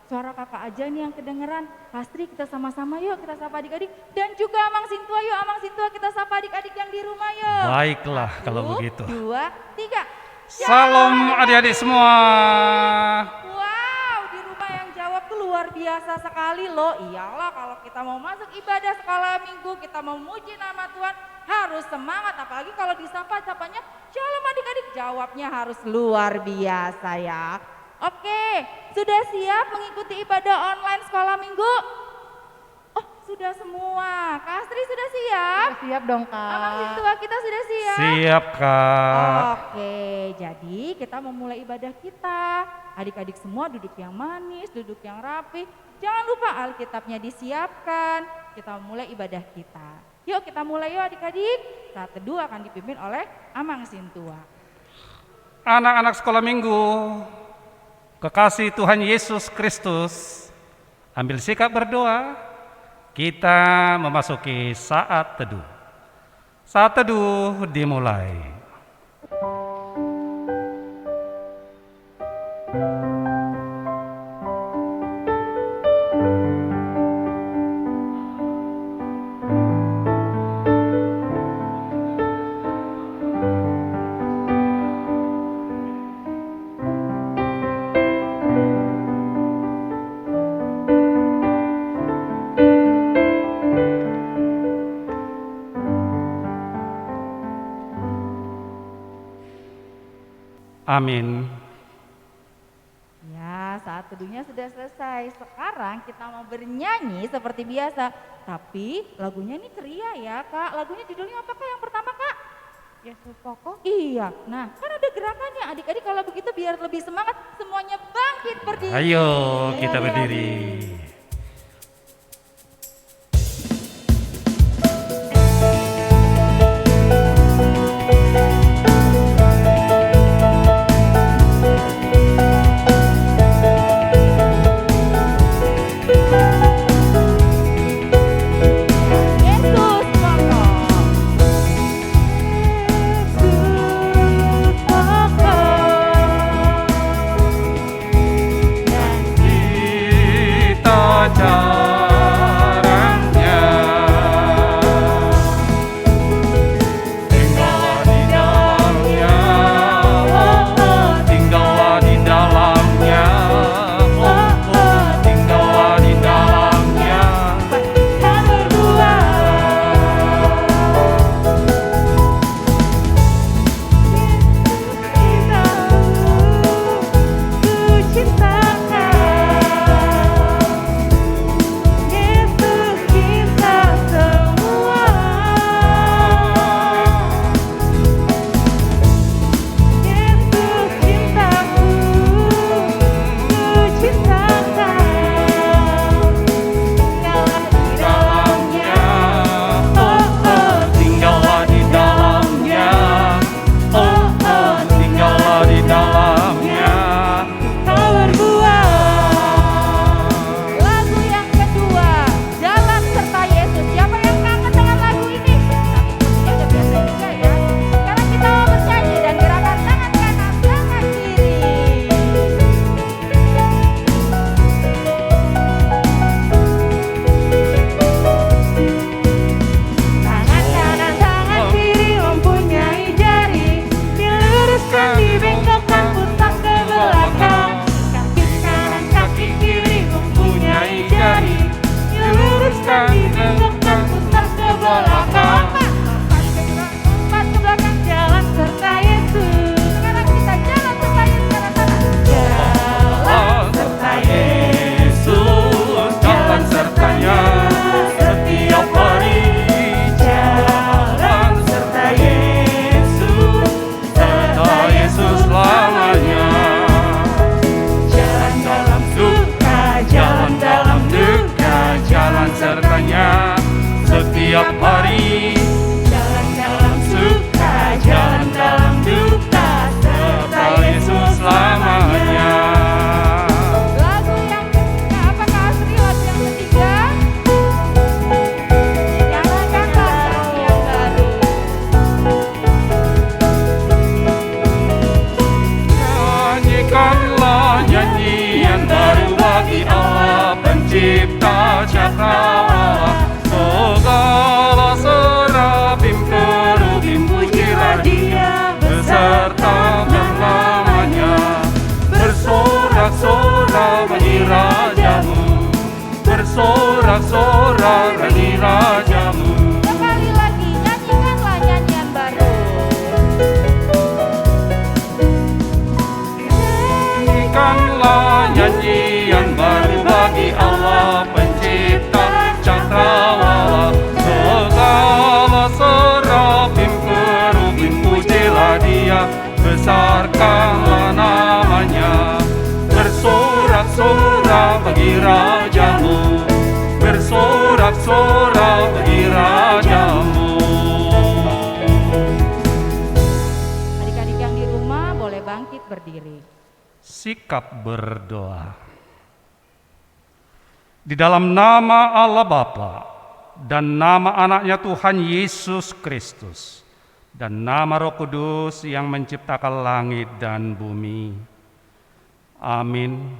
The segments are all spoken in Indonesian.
Suara kakak aja nih yang kedengeran. Pastri kita sama-sama yuk, kita sapa adik-adik. Dan juga Amang Sintua yuk, Amang Sintua kita sapa adik-adik yang di rumah yuk. Baiklah kalau begitu. 1, 2, 3. Salam adik-adik semua. Wow, di rumah yang jawab tuh luar biasa sekali loh. Iyalah kalau kita mau masuk ibadah skala minggu, kita mau memuji nama Tuhan, harus semangat. Apalagi kalau disapa, sapanya shalom adik-adik, jawabnya harus luar biasa ya. Oke, sudah siap mengikuti ibadah online sekolah minggu? Oh, sudah semua. Kak Astri sudah siap? Siap dong Kak. Amang Sintua kita sudah siap? Siap Kak. Oke, jadi kita memulai ibadah kita. Adik-adik semua duduk yang manis, duduk yang rapi. Jangan lupa Alkitabnya disiapkan. Kita mulai ibadah kita. Yuk kita mulai yuk adik-adik. Saat teduh akan dipimpin oleh Amang Sintua. Anak-anak sekolah minggu, kekasih Tuhan Yesus Kristus, ambil sikap berdoa. Kita memasuki saat teduh. Saat teduh dimulai. Amin. Ya, saat teduhnya sudah selesai. Sekarang kita mau bernyanyi seperti biasa. Tapi lagunya ini ceria ya Kak. Lagunya judulnya apa Kak yang pertama Kak? Yesus pokok. Iya, nah kan ada gerakannya. Adik-adik kalau begitu biar lebih semangat, semuanya bangkit berdiri. Ayo kita adik-adik. berdiri. Yesus pokok. Kita caranya tinggallah di dalamnya, tinggallah di dalamnya, tinggallah di dalamnya. bersorak-sorak bagi rajamu. Sekali lagi nyanyikanlah nyanyian baru. Nyanyikanlah nyanyian baru bagi Allah pencipta cakrawala. Segala serafim kerubim pujilah Dia, besarkanlah namanya. Bersorak-sorak bagi rajamu, bersorak-sorak bagi rajamu. Adik-adik yang di rumah boleh bangkit berdiri. Sikap berdoa. Di dalam nama Allah Bapa dan nama anaknya Tuhan Yesus Kristus dan nama Roh Kudus yang menciptakan langit dan bumi. Amin.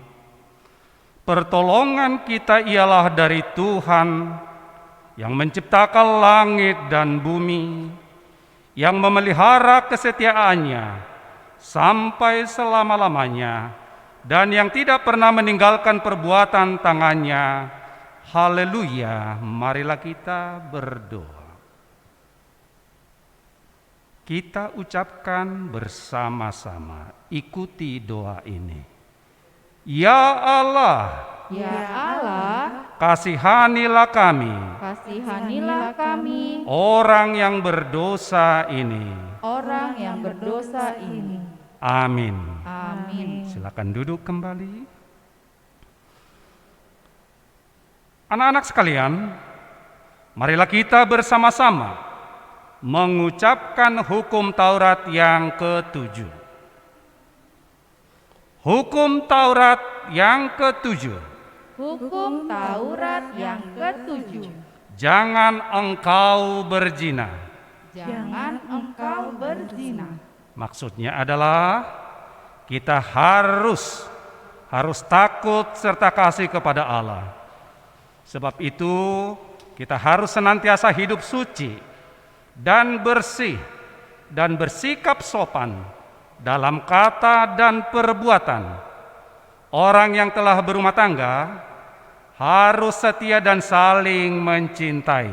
Pertolongan kita ialah dari Tuhan yang menciptakan langit dan bumi, yang memelihara kesetiaannya sampai selama-lamanya, dan yang tidak pernah meninggalkan perbuatan tangannya. Haleluya, marilah kita berdoa. Kita ucapkan bersama-sama, ikuti doa ini. Ya Allah, kasihanilah kami, kasihanilah kami, orang yang berdosa ini. orang yang berdosa ini. Amin. Amin. Silakan duduk kembali. Anak-anak sekalian, marilah kita bersama-sama mengucapkan hukum Taurat yang ke-7. Hukum Taurat yang ke-7. Hukum Taurat yang ke-7. Jangan engkau berzina. Jangan engkau berzina. Maksudnya adalah kita harus takut serta kasih kepada Allah. Sebab itu kita harus senantiasa hidup suci dan bersih dan bersikap sopan dalam kata dan perbuatan. Orang yang telah berumah tangga harus setia dan saling mencintai.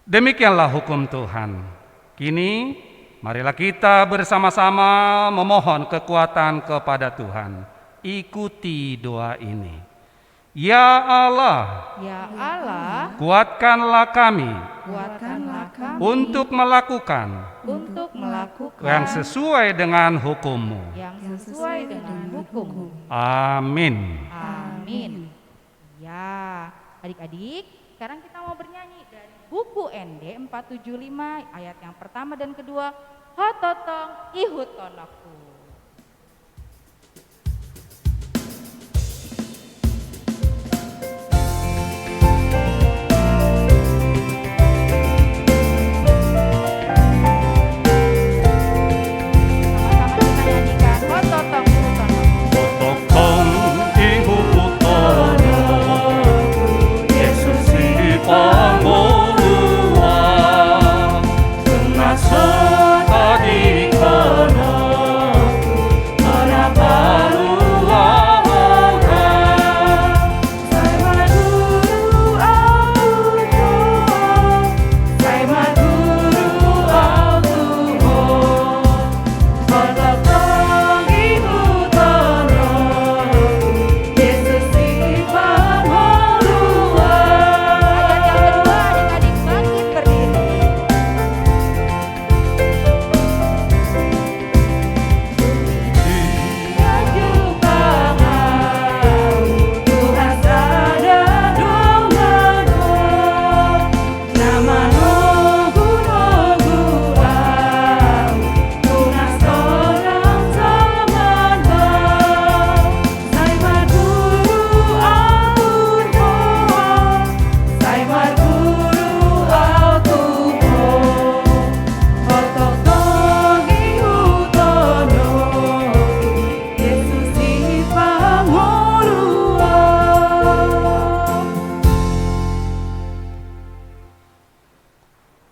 Demikianlah hukum Tuhan. Kini marilah kita bersama-sama memohon kekuatan kepada Tuhan. Ikuti doa ini. Ya Allah, kuatkanlah kami untuk melakukan yang sesuai dengan hukum-Mu. Amin. Amin. Ya, adik-adik, sekarang kita mau bernyanyi dari buku ND 475 ayat yang pertama dan kedua. Hototong ihut tonokku.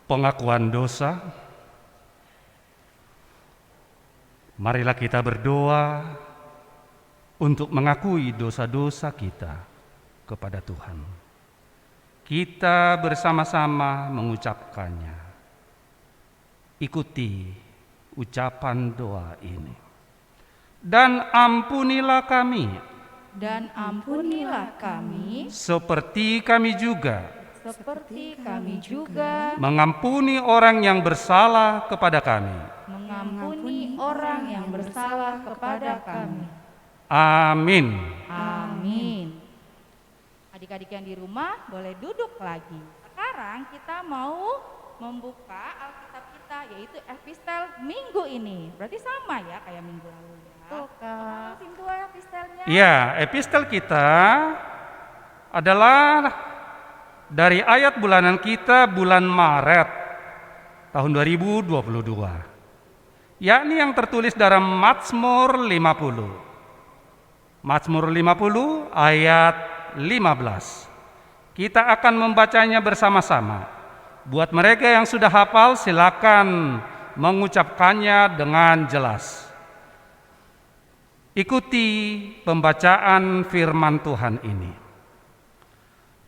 Pengakuan dosa. Marilah kita berdoa untuk mengakui dosa-dosa kita. kepada Tuhan. Kita bersama-sama mengucapkannya. Ikuti ucapan doa ini. Dan ampunilah kami, Dan ampunilah kami, seperti kami juga seperti kami juga mengampuni orang yang bersalah kepada kami. mengampuni orang yang bersalah kepada kami. Amin. Amin. Adik-adik yang di rumah boleh duduk lagi. Sekarang kita mau membuka Alkitab kita, yaitu epistel minggu ini. Berarti sama ya kayak minggu lalu ya. Betul, Kak. Tua epistelnya. Ya, epistel kita adalah dari ayat bulanan kita bulan Maret tahun 2022. Yakni yang tertulis dalam Mazmur 50. Mazmur 50 ayat 15. Kita akan membacanya bersama-sama. Buat mereka yang sudah hafal, silakan mengucapkannya dengan jelas. Ikuti pembacaan firman Tuhan ini.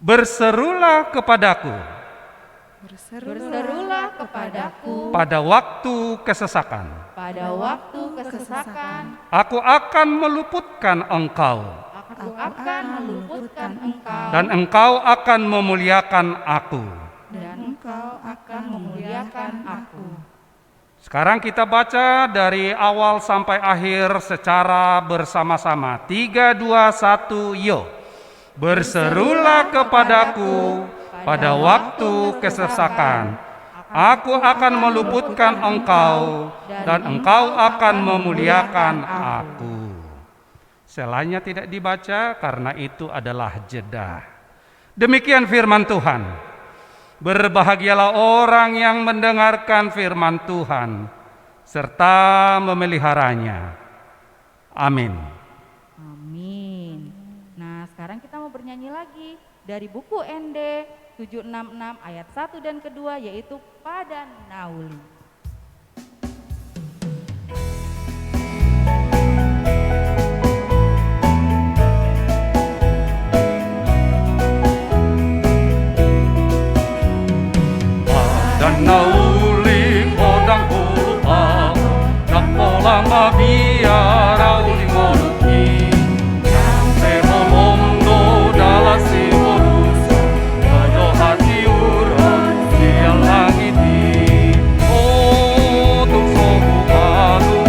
Berserulah kepadaku Berserulah kepadaku pada waktu kesesakan. pada waktu kesesakan. Aku akan meluputkan engkau, Aku akan meluputkan engkau dan engkau akan memuliakan aku. dan engkau akan memuliakan aku. Sekarang kita baca dari awal sampai akhir secara bersama-sama. 3, 2, 1, yo. Berserulah kepadaku pada waktu kesesakan. Aku akan meluputkan engkau dan engkau akan memuliakan aku. Selanya tidak dibaca karena itu adalah jeda. Demikian firman Tuhan. Berbahagialah orang yang mendengarkan firman Tuhan serta memeliharanya. Amin. Amin. Nah, sekarang kita mau bernyanyi lagi dari buku ND 766 ayat 1 dan kedua, yaitu Pada Nauli. Dan nauli kodang pulupa Nakola mabiara uli moruki Yang sebolondo dala siborusa Dodo hati uron dia langiti Oh tuk sobu balu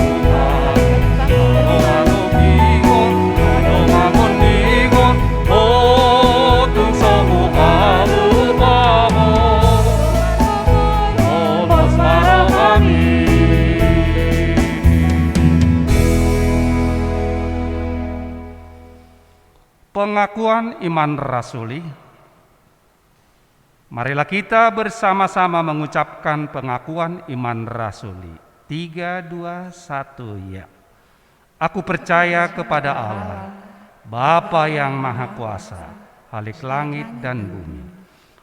Ano bingon Ano ngamon bingon Oh tuk sobu balu Pengakuan iman rasuli. Marilah kita bersama-sama mengucapkan pengakuan iman rasuli. 3, 2, 1, ya. Aku percaya kepada Allah, Bapa yang Maha Kuasa, Khalik langit dan bumi.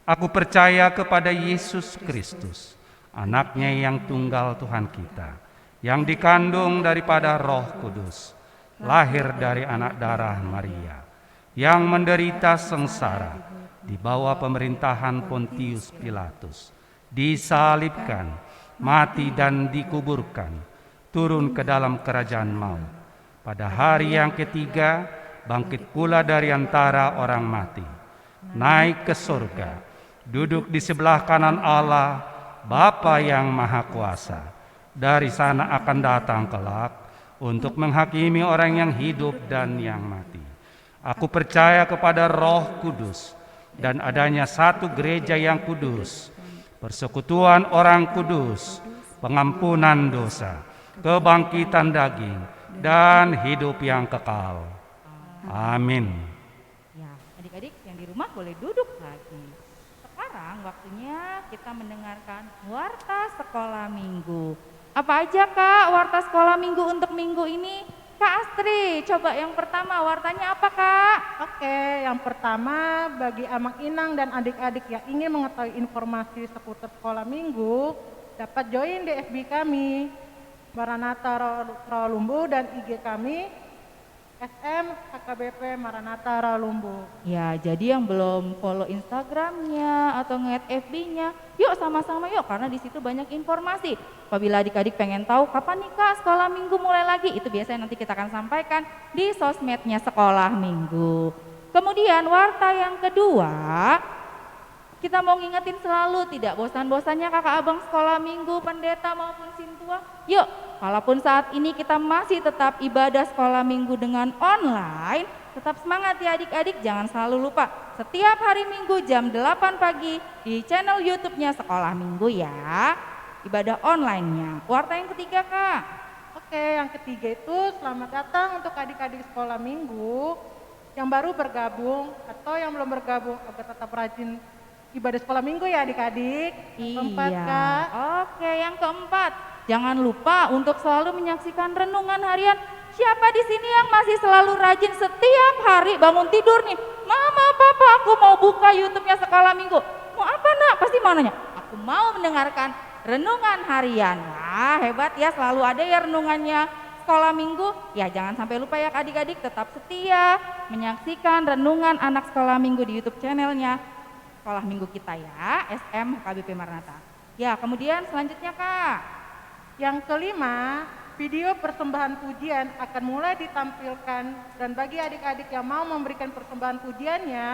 Aku percaya kepada Yesus Kristus, anaknya yang tunggal Tuhan kita, yang dikandung daripada Roh Kudus, lahir dari anak darah Maria, yang menderita sengsara di bawah pemerintahan Pontius Pilatus, disalibkan, mati dan dikuburkan, turun ke dalam kerajaan maut. Pada hari yang ketiga, bangkit pula dari antara orang mati, naik ke surga, duduk di sebelah kanan Allah, Bapa yang Maha Kuasa. Dari sana akan datang kelak untuk menghakimi orang yang hidup dan yang mati. Aku percaya kepada Roh Kudus dan adanya satu gereja yang kudus, persekutuan orang kudus, pengampunan dosa, kebangkitan daging, dan hidup yang kekal. Amin. Ya, adik-adik yang di rumah boleh duduk lagi. Sekarang waktunya kita mendengarkan warta sekolah minggu. Apa aja Kak warta sekolah minggu untuk minggu ini? Kak Astri, coba yang pertama wartanya apa Kak? Oke, yang pertama bagi Amang Inang dan adik-adik yang ingin mengetahui informasi seputar sekolah minggu, dapat join di FB kami, Maranatha Rawalumbu, dan IG kami SM HKBP Maranatha Rawalumbu. Ya, jadi yang belum follow Instagramnya atau nge-add FB-nya, yuk sama-sama yuk, karena di situ banyak informasi. Apabila adik-adik pengen tahu kapan nih Kak sekolah minggu mulai lagi, itu biasanya nanti kita akan sampaikan di sosmednya sekolah minggu. Kemudian warta yang kedua, kita mau ngingetin selalu tidak bosan-bosannya kakak abang sekolah minggu, pendeta maupun sintua. Yuk, walaupun saat ini kita masih tetap ibadah sekolah minggu dengan online, tetap semangat ya adik-adik, jangan selalu lupa. Setiap hari minggu jam 8 pagi di channel YouTube-nya sekolah minggu ya, ibadah online-nya. Warta yang ketiga Kak. Oke, yang ketiga itu selamat datang untuk adik-adik sekolah minggu yang baru bergabung atau yang belum bergabung agar tetap rajin ibadah sekolah minggu ya adik-adik. Keempat Kak. Oke, yang keempat, jangan lupa untuk selalu menyaksikan renungan harian. Siapa di sini yang masih selalu rajin setiap hari bangun tidur nih? Mama, papa, aku mau buka YouTube-nya sekolah minggu. Mau apa nak? Pasti mau nanya. Aku mau mendengarkan renungan harian. Wah, hebat ya, selalu ada ya renungannya sekolah minggu. Ya jangan sampai lupa ya adik-adik, tetap setia menyaksikan renungan anak sekolah minggu di YouTube channelnya sekolah minggu kita ya, SM HKBP Maranatha. Ya, kemudian selanjutnya Kak. Yang kelima, video persembahan pujian akan mulai ditampilkan dan bagi adik-adik yang mau memberikan persembahan pujiannya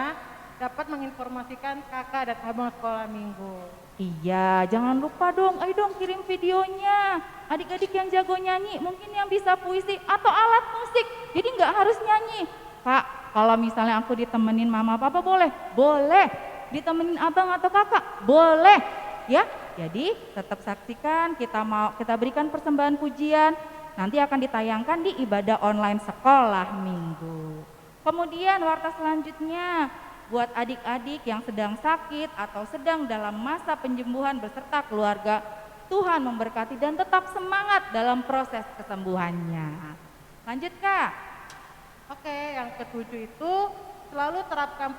dapat menginformasikan kakak dan abang sekolah minggu. Iya, jangan lupa dong, ayo dong kirim videonya. Adik-adik yang jago nyanyi, mungkin yang bisa puisi atau alat musik, jadi nggak harus nyanyi. Kak, kalau misalnya aku ditemenin mama papa boleh? Boleh. Ditemenin abang atau kakak? Boleh. Ya, jadi tetap saksikan, kita berikan persembahan pujian, nanti akan ditayangkan di ibadah online sekolah minggu. Kemudian warta selanjutnya, buat adik-adik yang sedang sakit atau sedang dalam masa penyembuhan beserta keluarga, Tuhan memberkati dan tetap semangat dalam proses kesembuhannya. Lanjut Kak. Oke, yang ketujuh itu selalu terapkan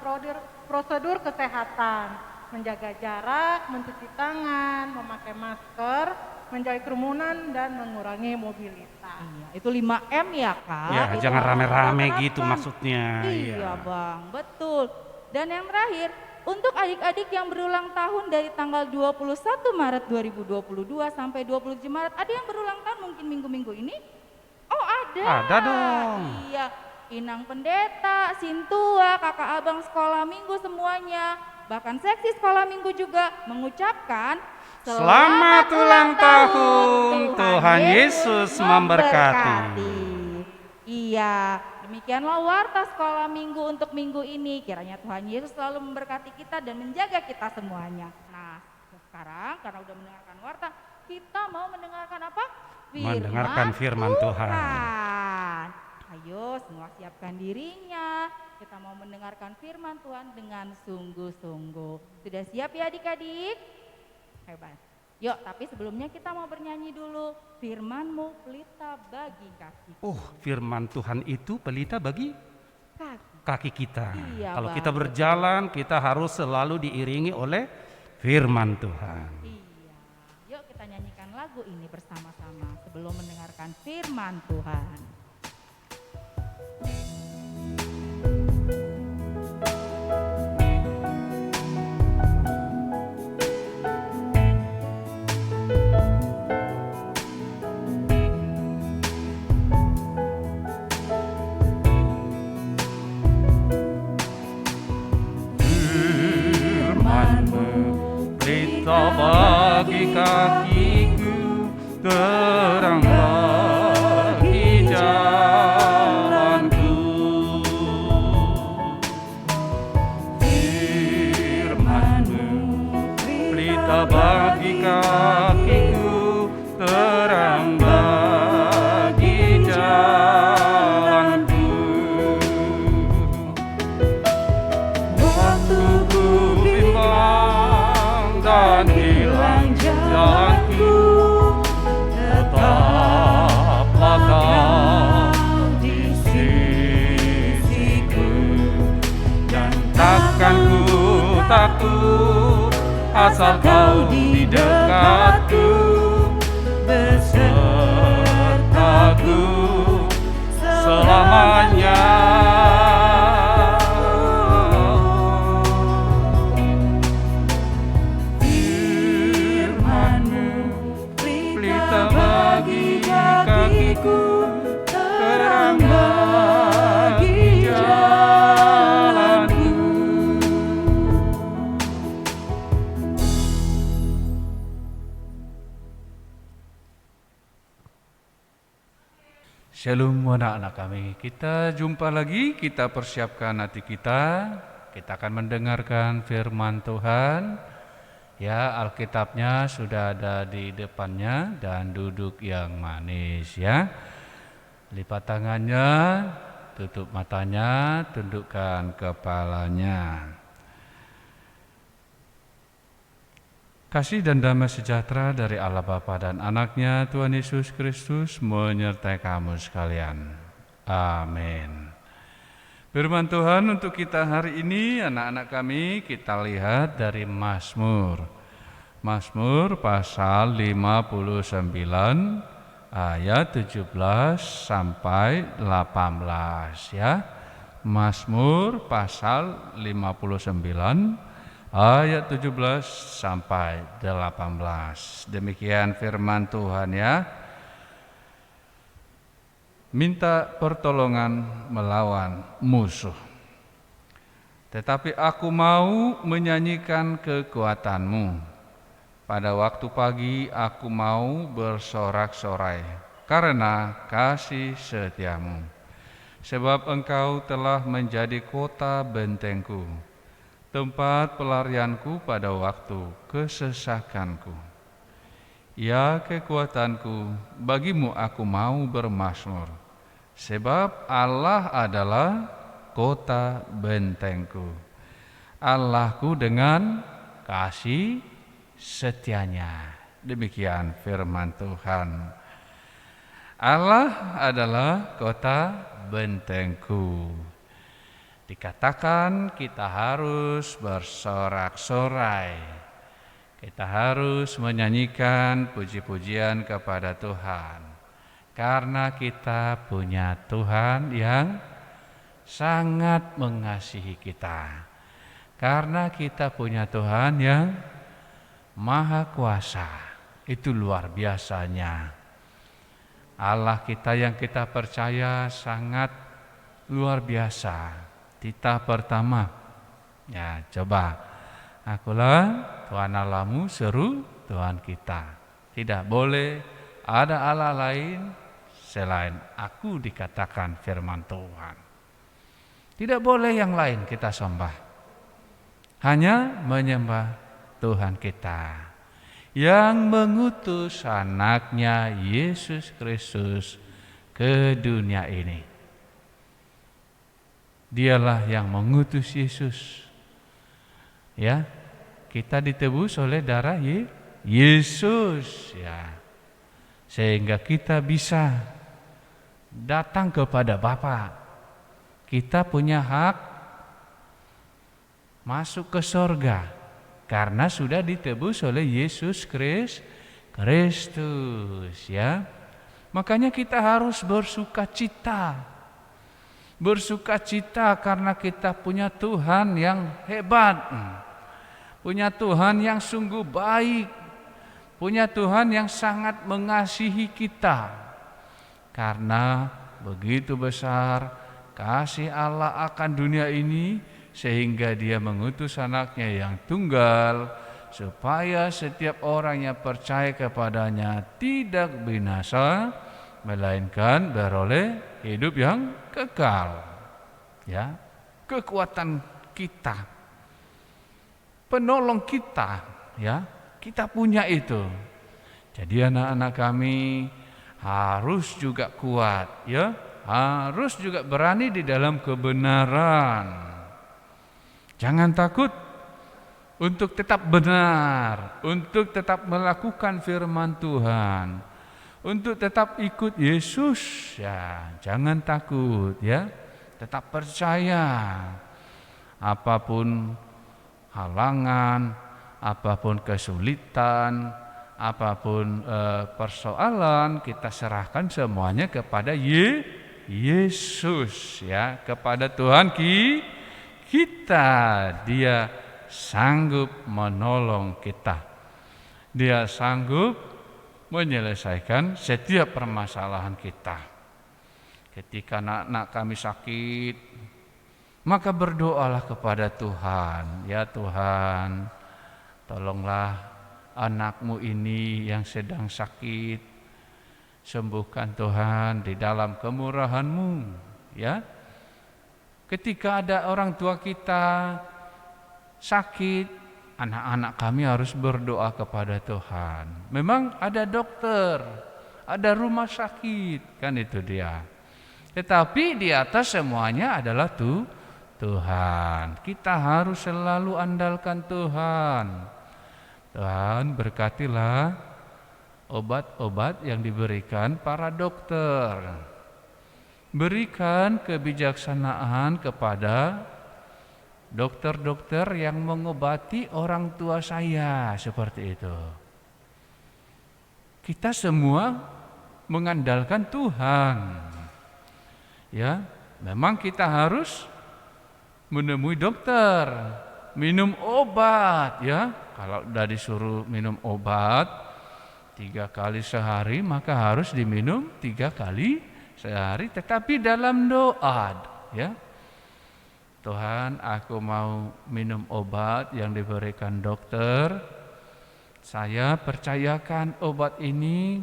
prosedur kesehatan, menjaga jarak, mencuci tangan, memakai masker, menjauhi kerumunan dan mengurangi mobilitas. Iya, itu 5M ya Kak. Ya, Itu jangan rame-rame apa-apa. gitu maksudnya. Iya Bang, betul. Dan yang terakhir, untuk adik-adik yang berulang tahun dari tanggal 21 Maret 2022 sampai 27 Maret, ada yang berulang tahun mungkin minggu-minggu ini? Oh ada. Ada dong. Iya, Inang Pendeta, Sintua, kakak abang sekolah minggu semuanya. Bahkan seksi sekolah minggu juga mengucapkan Selamat ulang tahun, Tuhan Yesus memberkati. Iya, demikianlah warta sekolah minggu untuk minggu ini. Kiranya Tuhan Yesus selalu memberkati kita dan menjaga kita semuanya. Nah, sekarang karena udah mendengarkan warta, kita mau mendengarkan apa? Mendengarkan firman Tuhan. Ayo semua siapkan dirinya, kita mau mendengarkan firman Tuhan dengan sungguh-sungguh. Sudah siap ya adik-adik? Hebat. Yuk, tapi sebelumnya kita mau bernyanyi dulu. Firman-Mu pelita bagi kaki. Oh, firman Tuhan itu pelita bagi kaki kita. Iya, Kalau Bang. kita berjalan, kita harus selalu diiringi oleh firman Tuhan. Iya. Yuk kita nyanyikan lagu ini bersama-sama sebelum mendengarkan firman Tuhan. Pelita bagi kakiku, terang bagi jalanku. Firman-Mu pelita bagi kakiku, terang bagi jalanku. Waktu ku bimbang dan hilang jalanku, tetaplah Kau di sisiku, dan takkan ku takut asal Kau di dekatku, besertaku selamanya. Shalom anak-anak kami. Kita jumpa lagi, kita persiapkan hati kita. Kita akan mendengarkan firman Tuhan. Ya, Alkitabnya sudah ada di depannya dan duduk yang manis ya. Lipat tangannya, tutup matanya, tundukkan kepalanya. Kasih dan damai sejahtera dari Allah Bapa dan Anaknya Tuhan Yesus Kristus menyertai kamu sekalian. Amin. Firman Tuhan untuk kita hari ini anak-anak kami kita lihat dari Mazmur. Mazmur pasal 59 ayat 17 sampai 18 ya. Mazmur pasal 59 ayat 17 sampai 18. Demikian firman Tuhan ya. Minta pertolongan melawan musuh. Tetapi aku mau menyanyikan kekuatanmu. Pada waktu pagi aku mau bersorak-sorai karena kasih setiamu. Sebab engkau telah menjadi kota bentengku, tempat pelarianku pada waktu kesesakanku. Ya kekuatanku, bagimu aku mau bermazmur, sebab Allah adalah kota bentengku. Allahku dengan kasih setianya. Demikian firman Tuhan. Allah adalah kota bentengku. Dikatakan kita harus bersorak-sorai. Kita harus menyanyikan puji-pujian kepada Tuhan. Karena kita punya Tuhan yang sangat mengasihi kita. Karena kita punya Tuhan yang Maha Kuasa. Itu luar biasanya. Allah kita yang kita percaya sangat luar biasa. Titah pertama, ya coba, akulah Tuhan Allahmu, seru Tuhan kita. Tidak boleh ada Allah lain selain aku, dikatakan firman Tuhan. Tidak boleh yang lain kita sembah, hanya menyembah Tuhan kita yang mengutus anaknya Yesus Kristus ke dunia ini. Dialah yang mengutus Yesus. Ya, kita ditebus oleh darah Yesus ya. Sehingga kita bisa datang kepada Bapa. Kita punya hak masuk ke sorga karena sudah ditebus oleh Yesus Kristus ya. Makanya kita harus bersukacita. Bersukacita karena kita punya Tuhan yang hebat, punya Tuhan yang sungguh baik, punya Tuhan yang sangat mengasihi kita. Karena begitu besar kasih Allah akan dunia ini, sehingga Dia mengutus anaknya yang tunggal, supaya setiap orang yang percaya kepadanya tidak binasa, melainkan beroleh hidup yang kekal. Ya, kekuatan kita, penolong kita, ya, kita punya itu. Jadi anak-anak kami harus juga kuat, ya, harus juga berani di dalam kebenaran. Jangan takut untuk tetap benar, untuk tetap melakukan firman Tuhan, untuk tetap ikut Yesus ya, jangan takut ya, tetap percaya. Apapun halangan, apapun kesulitan, apapun persoalan, kita serahkan semuanya kepada Yesus ya, kepada Tuhan kita. Dia sanggup menolong kita. Dia sanggup menyelesaikan setiap permasalahan kita. Ketika anak-anak kami sakit, maka berdoalah kepada Tuhan. Ya Tuhan, tolonglah anakmu ini yang sedang sakit. Sembuhkan Tuhan di dalam kemurahan-Mu, ya. Ketika ada orang tua kita sakit, anak-anak kami harus berdoa kepada Tuhan. Memang ada dokter, ada rumah sakit, kan itu dia. Tetapi di atas semuanya adalah Tuhan. Kita harus selalu andalkan Tuhan. Tuhan berkatilah obat-obat yang diberikan para dokter. Berikan kebijaksanaan kepada dokter-dokter yang mengobati orang tua saya, seperti itu. Kita semua mengandalkan Tuhan. Ya, memang kita harus menemui dokter, minum obat, ya. Kalau udah disuruh minum obat 3 kali sehari, maka harus diminum 3 kali sehari, tetapi dalam doa, ya. Tuhan, aku mau minum obat yang diberikan dokter. Saya percayakan obat ini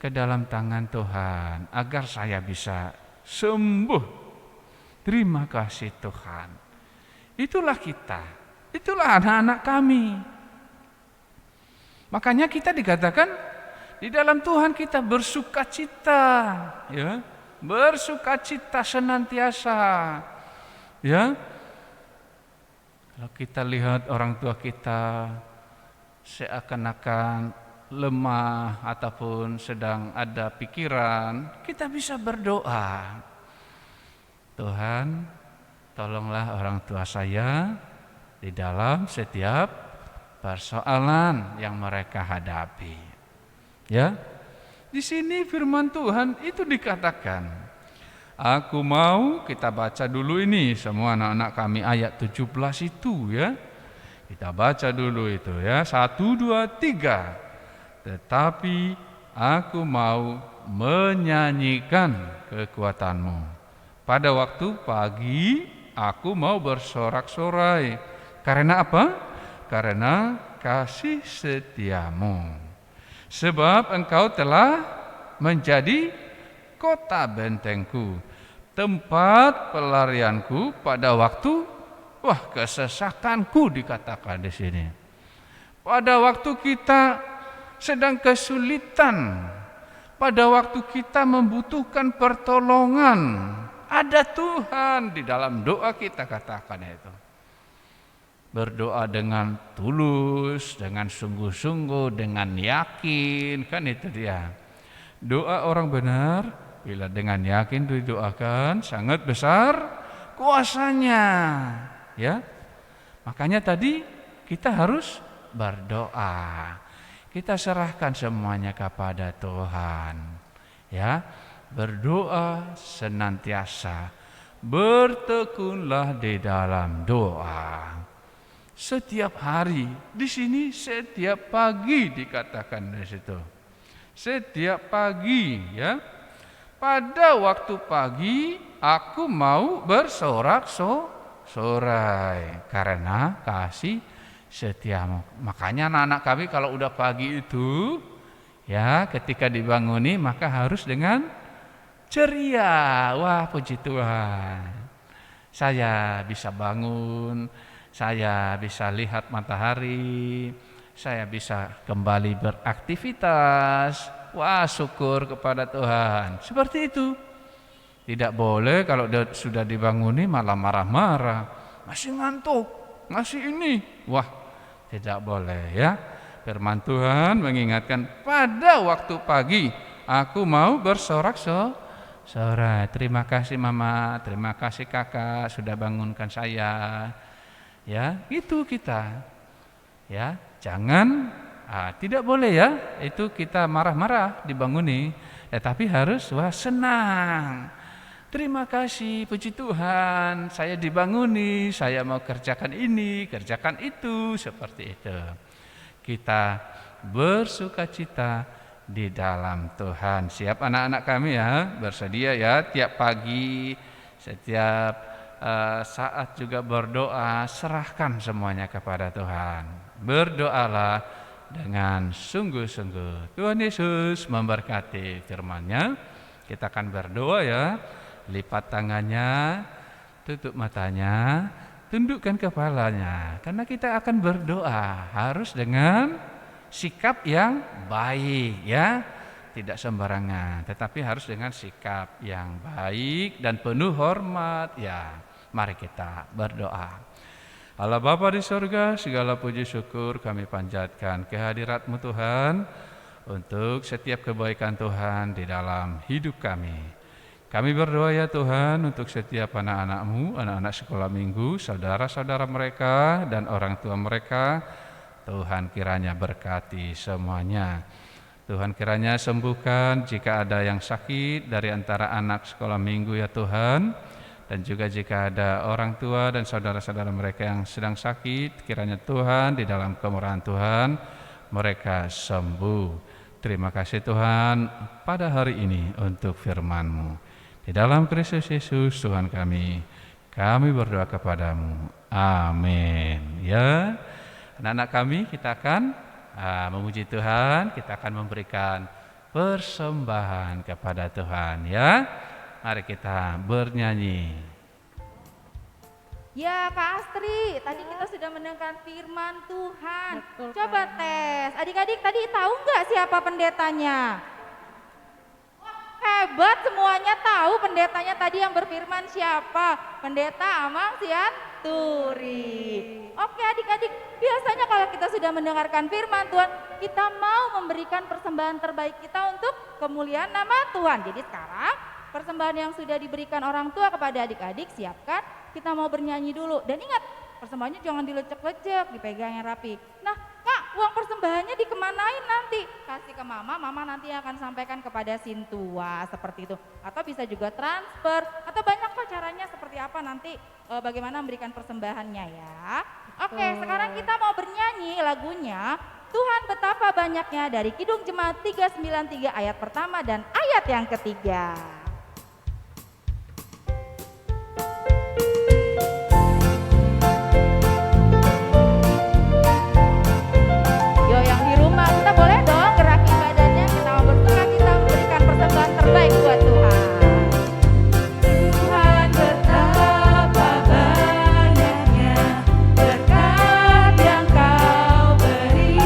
ke dalam tangan Tuhan agar saya bisa sembuh. Terima kasih Tuhan. Itulah kita, itulah anak-anak kami. Makanya kita dikatakan di dalam Tuhan kita bersukacita, ya, bersukacita senantiasa, ya. Kalau kita lihat orang tua kita seakan-akan lemah ataupun sedang ada pikiran, kita bisa berdoa. Tuhan, tolonglah orang tua saya di dalam setiap persoalan yang mereka hadapi. Ya, di sini firman Tuhan itu dikatakan, aku mau, kita baca dulu ini semua anak-anak kami ayat 17 itu, ya. Kita baca dulu itu, ya. 1, 2, 3. Tetapi aku mau menyanyikan kekuatan-Mu. Pada waktu pagi aku mau bersorak-sorai. Karena apa? Karena kasih setia-Mu. Sebab Engkau telah menjadi kota bentengku, tempat pelarianku pada waktu kesesakanku, dikatakan di sini. Pada waktu kita sedang kesulitan, pada waktu kita membutuhkan pertolongan, ada Tuhan di dalam doa kita, katakan itu. Berdoa dengan tulus, dengan sungguh-sungguh, dengan yakin, kan itu dia. Doa orang benar bila dengan yakin didoakan sangat besar kuasanya, ya. Makanya tadi kita harus berdoa. Kita serahkan semuanya kepada Tuhan, ya. Berdoa senantiasa, bertekunlah di dalam doa. Setiap hari, di sini setiap pagi dikatakan di situ. Setiap pagi, ya. Pada waktu pagi aku mau bersorak-sorai karena kasih setiamu. Makanya anak-anak kami kalau udah pagi itu, ya, ketika dibanguni maka harus dengan ceria. Wah, puji Tuhan. Saya bisa bangun, saya bisa lihat matahari, saya bisa kembali beraktivitas. Wah, syukur kepada Tuhan. Seperti itu. Tidak boleh kalau sudah dibanguni malah marah-marah, masih ngantuk, masih ini. Wah, tidak boleh, ya. Firman Tuhan mengingatkan, pada waktu pagi aku mau bersorak-sorai. Terima kasih Mama, terima kasih Kakak sudah bangunkan saya. Ya, itu kita. Ya, jangan tidak boleh, ya. Itu kita marah-marah dibanguni, tetapi harus senang. Terima kasih, puji Tuhan, saya dibanguni, saya mau kerjakan ini, kerjakan itu, seperti itu. Kita bersukacita di dalam Tuhan. Siap anak-anak kami, ya, bersedia, ya, tiap pagi, setiap saat juga berdoa, serahkan semuanya kepada Tuhan. Berdoalah dengan sungguh-sungguh. Tuhan Yesus memberkati firman-Nya. Kita akan berdoa ya. Lipat tangannya, tutup matanya, tundukkan kepalanya. Karena kita akan berdoa harus dengan sikap yang baik ya. Tidak sembarangan, tetapi harus dengan sikap yang baik dan penuh hormat ya. Mari kita berdoa. Allah Bapa di sorga, segala puji syukur kami panjatkan kehadirat-Mu Tuhan untuk setiap kebaikan Tuhan di dalam hidup kami. Kami berdoa ya Tuhan untuk setiap anak-anak-Mu, anak-anak sekolah minggu, saudara-saudara mereka dan orang tua mereka. Tuhan kiranya berkati semuanya. Tuhan kiranya sembuhkan jika ada yang sakit dari antara anak sekolah minggu ya Tuhan. Dan juga jika ada orang tua dan saudara-saudara mereka yang sedang sakit, kiranya Tuhan di dalam kemurahan Tuhan mereka sembuh. Terima kasih Tuhan pada hari ini untuk firman-Mu. Di dalam Kristus Yesus Tuhan kami berdoa kepadamu. Amin. Ya, anak-anak kami kita akan memuji Tuhan, kita akan memberikan persembahan kepada Tuhan ya. Mari kita bernyanyi. Ya Kak Astri, tadi kita sudah mendengarkan firman Tuhan. Betul, Coba Kak. tes, adik-adik tadi tahu nggak siapa pendetanya? Hebat, semuanya tahu pendetanya tadi yang berfirman siapa? Pendeta Amang Sianturi. Oke adik-adik, biasanya kalau kita sudah mendengarkan firman Tuhan, kita mau memberikan persembahan terbaik kita untuk kemuliaan nama Tuhan. Jadi sekarang persembahan yang sudah diberikan orang tua kepada adik-adik siapkan, kita mau bernyanyi dulu. Dan ingat, persembahannya jangan dilecek-lecek, dipegang yang rapi. Nah Kak, uang persembahannya dikemanain nanti? Kasih ke mama nanti akan sampaikan kepada Sintua, seperti itu. Atau bisa juga transfer, atau banyak kok caranya seperti apa nanti bagaimana memberikan persembahannya ya. Oke, sekarang kita mau bernyanyi lagunya Tuhan Betapa Banyaknya dari Kidung Jemaat 393 ayat pertama dan ayat yang ketiga. Yo yang di rumah kita boleh dong gerakin badannya, kita mau bersuka kita memberikan persembahan terbaik buat Tuhan. Tuhan betapa banyaknya berkat yang Kau beri,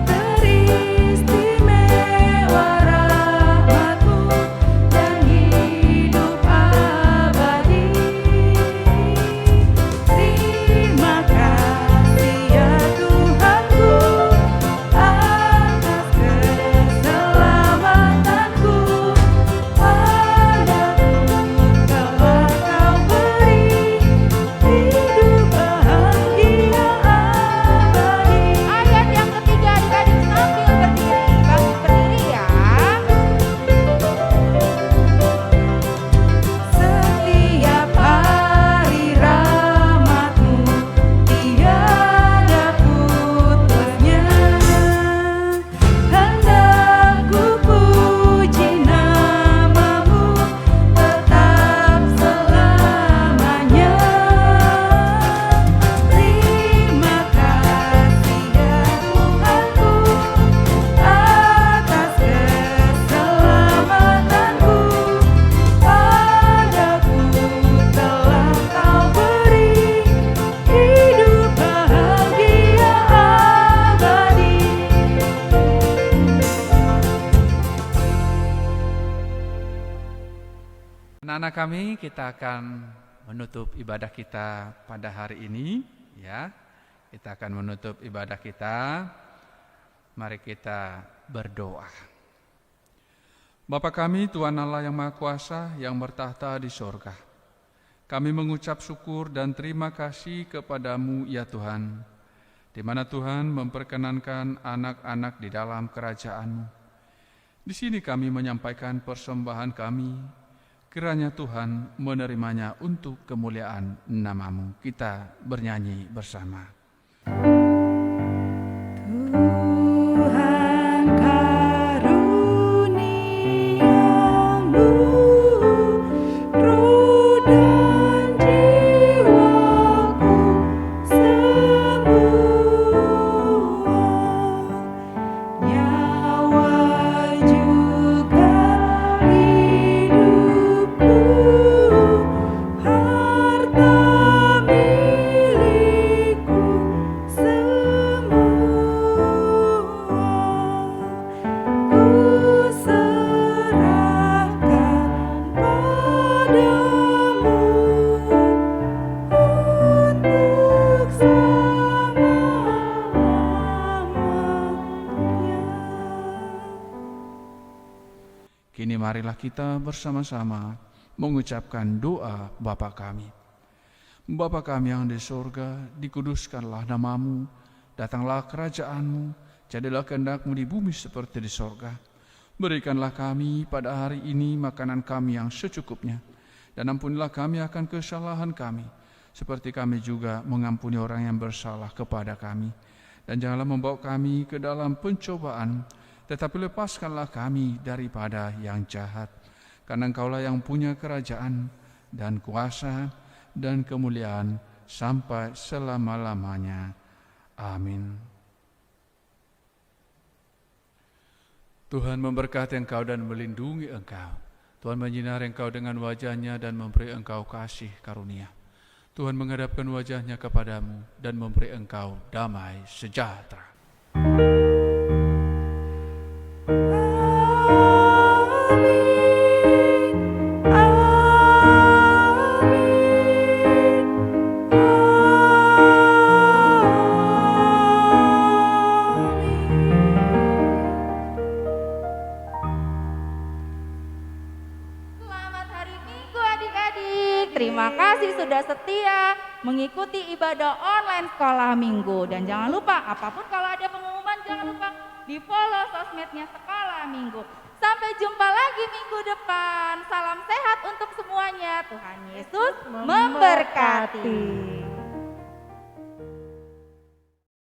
teristimewa rahmat-Mu dan hidup abadi. Terima kasih ya Tuhanku atas keselamatanku. Padaku telah Kau beri hidup bahagia abadi. Ayat yang ketiga adik-adik sambil berdiri, bangun berdiri ya. Setiap hari rahmat-Mu tiada putusnya. Hendak ku puji nama-Mu tetap selamanya. Terima kasih ya Tuhanku atas keselamatanku. Padaku telah Kau beri hidup bahagia abadi. Anak-anak kami, kita akan menutup ibadah kita pada hari ini ya. Kita akan menutup ibadah kita. Mari kita berdoa. Bapa kami, Tuhan Allah yang Maha Kuasa yang bertahta di sorga, kami mengucap syukur dan terima kasih kepadamu ya Tuhan, di mana Tuhan memperkenankan anak-anak di dalam kerajaan-Mu. Di sini kami menyampaikan persembahan kami, kiranya Tuhan menerimanya untuk kemuliaan nama-Mu. Kita bernyanyi bersama. Tuhan karuniamu, roh dan jiwaku semua marilah kita bersama-sama mengucapkan doa Bapa kami. Bapa kami yang di surga, dikuduskanlah namamu, datanglah kerajaanmu, jadilah kehendak-Mu di bumi seperti di surga. Berikanlah kami pada hari ini makanan kami yang secukupnya, dan ampunilah kami akan kesalahan kami, seperti kami juga mengampuni orang yang bersalah kepada kami. Dan janganlah membawa kami ke dalam pencobaan, tetapi lepaskanlah kami daripada yang jahat. Karena Engkaulah yang punya kerajaan dan kuasa dan kemuliaan sampai selama-lamanya. Amin. Tuhan memberkati engkau dan melindungi engkau. Tuhan menyinari engkau dengan wajah-Nya dan memberi engkau kasih karunia. Tuhan menghadapkan wajah-Nya kepadamu dan memberi engkau damai sejahtera. Selamat hari Minggu adik-adik. Terima kasih sudah setia mengikuti ibadah online sekolah minggu. Dan jangan lupa, apapun kalau ada pengumuman jangan lupa di follow sosmednya sekolah minggu. Sampai jumpa lagi minggu depan. Salam sehat untuk semuanya. Tuhan Yesus memberkati.